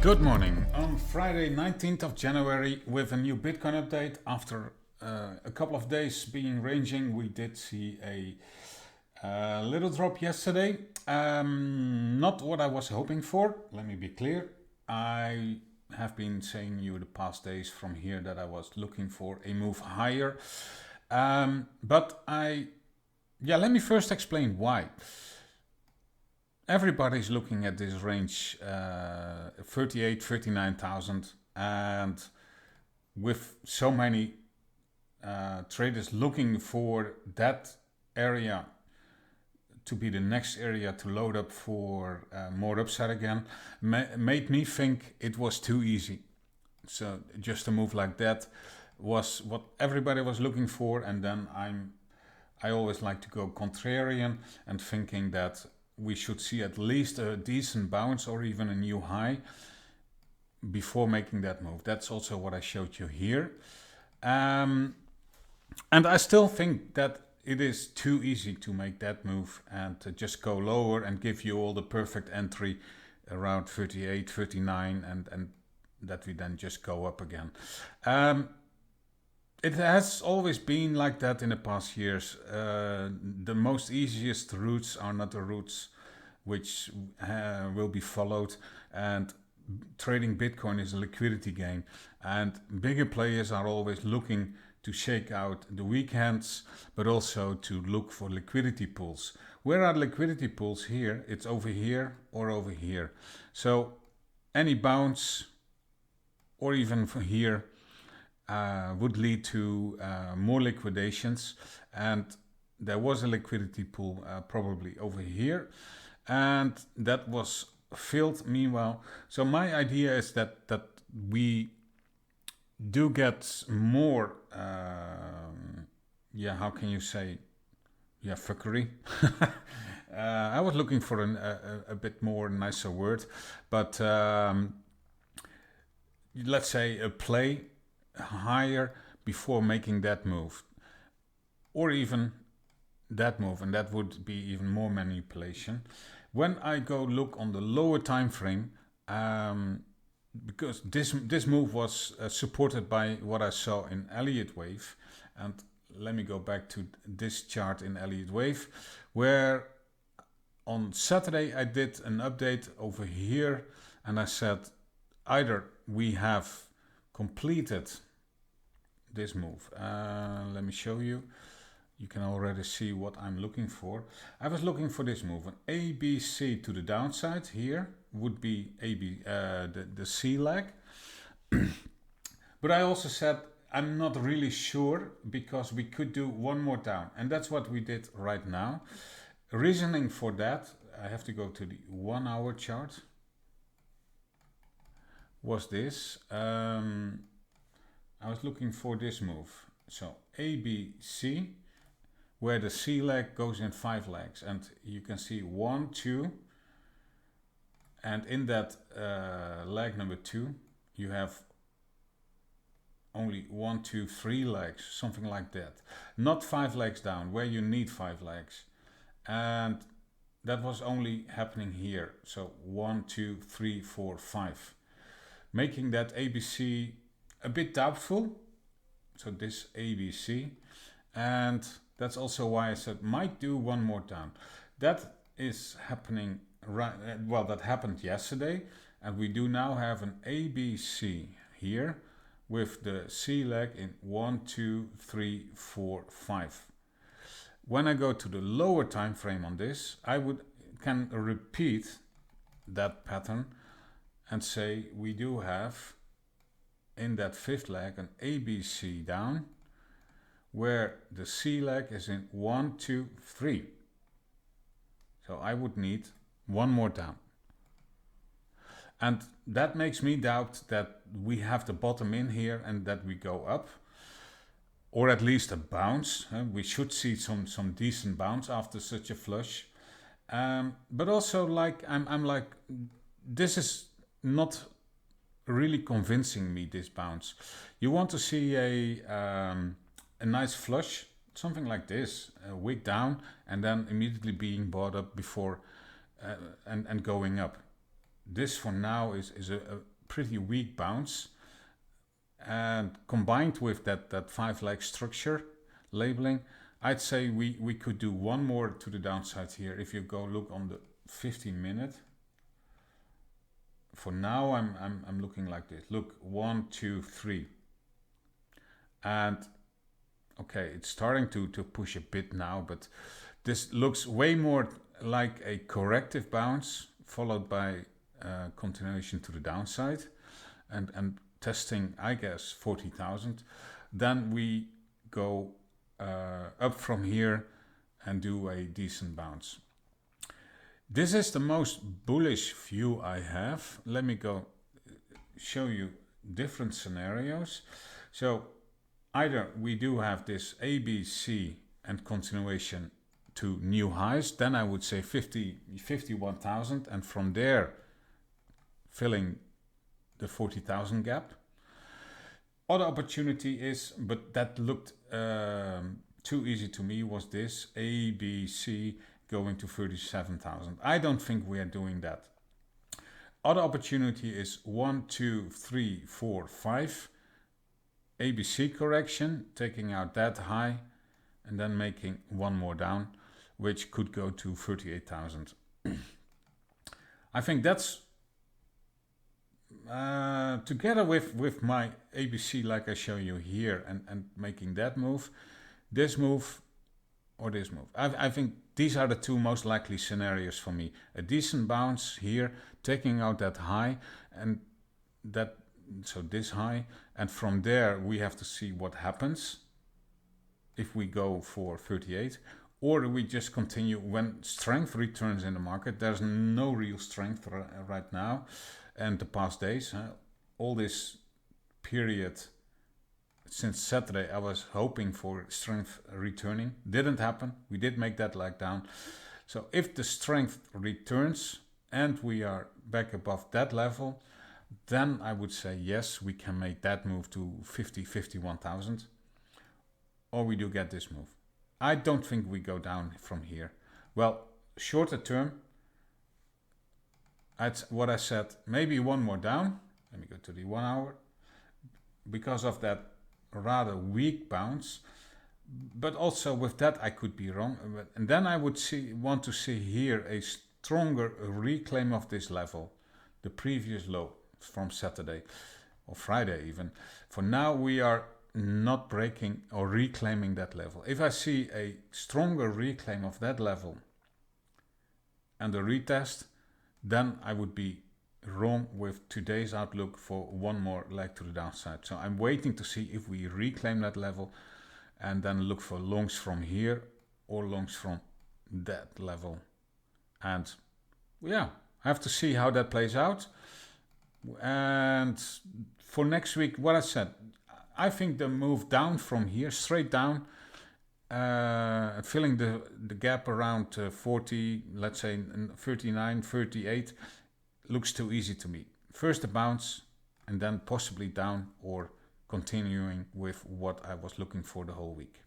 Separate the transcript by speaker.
Speaker 1: Good morning on Friday 19th of January with a new Bitcoin update. After a couple of days being ranging, we did see a little drop yesterday. Not what I was hoping for, let me be clear. I have been saying you the past days from here that I was looking for a move higher. Let me first explain why. Everybody's looking at this range, 38, 39,000, and with so many traders looking for that area to be the next area to load up for more upside again, made me think it was too easy. So just a move like that was what everybody was looking for, and then I always like to go contrarian and thinking that we should see at least a decent bounce or even a new high before making that move. That's also what I showed you here. And I still think that it is too easy to make that move and to just go lower and give you all the perfect entry around 38, 39 and that we then just go up again. It has always been like that in the past years. The most easiest routes are not the routes which will be followed, and trading Bitcoin is a liquidity game, and bigger players are always looking to shake out the weak hands, but also to look for liquidity pools. Where are liquidity pools here? It's over here or over here. So any bounce or even from here would lead to more liquidations, and there was a liquidity pool probably over here, and that was filled meanwhile. So my idea is that we do get more how can you say, fuckery. I was looking for a bit more nicer word, but let's say a play higher before making that move, or even that move, and that would be even more manipulation. When I go look on the lower time frame, because this move was supported by what I saw in Elliot wave, and let me go back to this chart in Elliot wave, where on Saturday I did an update over here, and I said either we have completed this move. Let me show you. You can already see what I'm looking for. I was looking for this move. An ABC to the downside here would be the C leg. But I also said I'm not really sure, because we could do one more down, and that's what we did right now. Reasoning for that, I have to go to the 1 hour chart, was this. I was looking for this move. So ABC, where the C leg goes in 5 legs, and you can see 1, 2, and in that leg number 2 you have only 1, 2, 3 legs, something like that. Not 5 legs down, where you need 5 legs. And that was only happening here. So 1, 2, 3, 4, 5. Making that ABC a bit doubtful. So this ABC. And that's also why I said might do one more down. That is happening right. Well, that happened yesterday, and we do now have an ABC here with the C leg in 1, 2, 3, 4, 5. When I go to the lower time frame on this, I can repeat that pattern and say we do have in that 5th leg an ABC down, where the C leg is in 1, 2, 3. So I would need one more down. And that makes me doubt that we have the bottom in here and that we go up, or at least a bounce. We should see some decent bounce after such a flush. But also, like I'm like, this is not really convincing me, this bounce. You want to see a nice flush, something like this, a wick down, and then immediately being bought up before and going up. This for now is pretty weak bounce, and combined with that 5 leg structure labeling, I'd say we could do one more to the downside here. If you go look on the 15-minute, for now I'm looking like this. Look, 1, 2, 3, and okay, it's starting to push a bit now, but this looks way more like a corrective bounce followed by continuation to the downside and testing, I guess, 40,000. Then we go up from here and do a decent bounce. This is the most bullish view I have. Let me go show you different scenarios. So either we do have this A, B, C and continuation to new highs, then I would say 51,000, and from there filling the 40,000 gap. Other opportunity is, but that looked too easy to me, was this A, B, C going to 37,000. I don't think we are doing that. Other opportunity is 1, 2, 3, 4, 5. ABC correction, taking out that high and then making one more down, which could go to 38,000. I think that's together with my ABC, like I show you here, and making that move, this move, or this move. I think these are the two most likely scenarios for me. A decent bounce here, taking out that high, and that, so this high, and from there we have to see what happens if we go for 38, or we just continue when strength returns in the market. There's no real strength right now, and the past days, all this period since Saturday, I was hoping for strength returning. Didn't happen. We did make that leg down. So if the strength returns and we are back above that level, then I would say yes, we can make that move to 51,000, or we do get this move. I don't think we go down from here. Well, shorter term, what I said, maybe one more down. Let me go to the 1 hour, because of that rather weak bounce, but also with that I could be wrong, and then I would want to see here a stronger reclaim of this level, the previous low from Saturday or Friday even. For now we are not breaking or reclaiming that level. If I see a stronger reclaim of that level and a retest, then I would be wrong with today's outlook for one more leg to the downside. So I'm waiting to see if we reclaim that level and then look for longs from here or longs from that level. And yeah, I have to see how that plays out. And for next week, what I said, I think the move down from here, straight down, filling the gap around 40, let's say 39, 38, looks too easy to me. First a bounce and then possibly down, or continuing with what I was looking for the whole week.